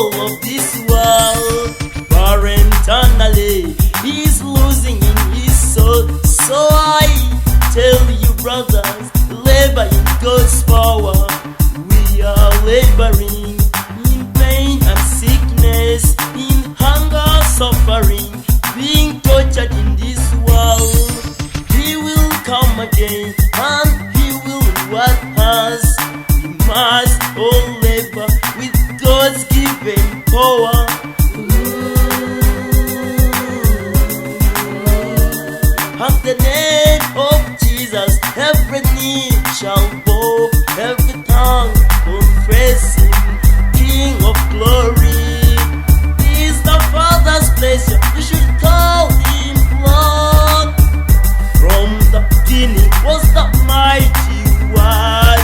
all of this world, for eternally he's losing in his soul. So I tell you, brothers, labor in God's power. We are laboring in pain and sickness, in hunger, suffering, being tortured in this world. He will come again and he will reward us. We must all labor with God's given power. At the name of Jesus, every knee shall bow, every tongue confessing, King of glory. He is the Father's pleasure, we should call him Lord. From the beginning was the mighty word.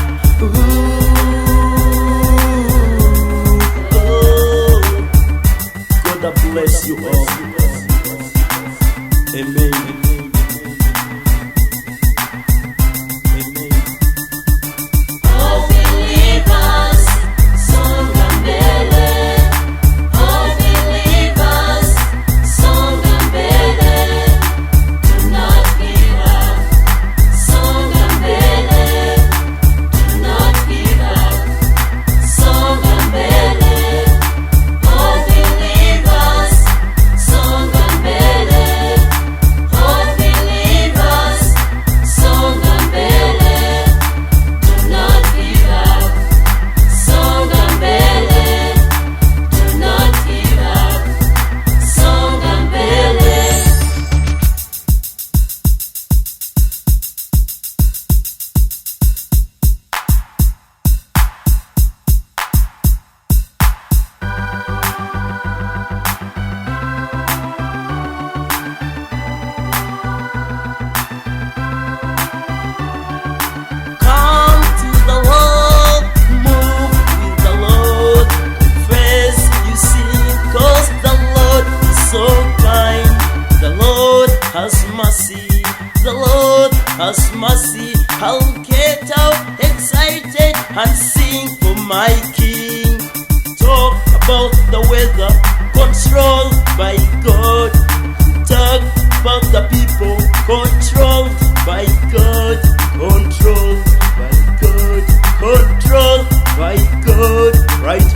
Oh, God bless you all. Amen. The Lord has mercy. I'll get out excited and sing for my King. Talk about the weather, controlled by God. Talk about the people, controlled by God. Controlled by God. Controlled by God. Right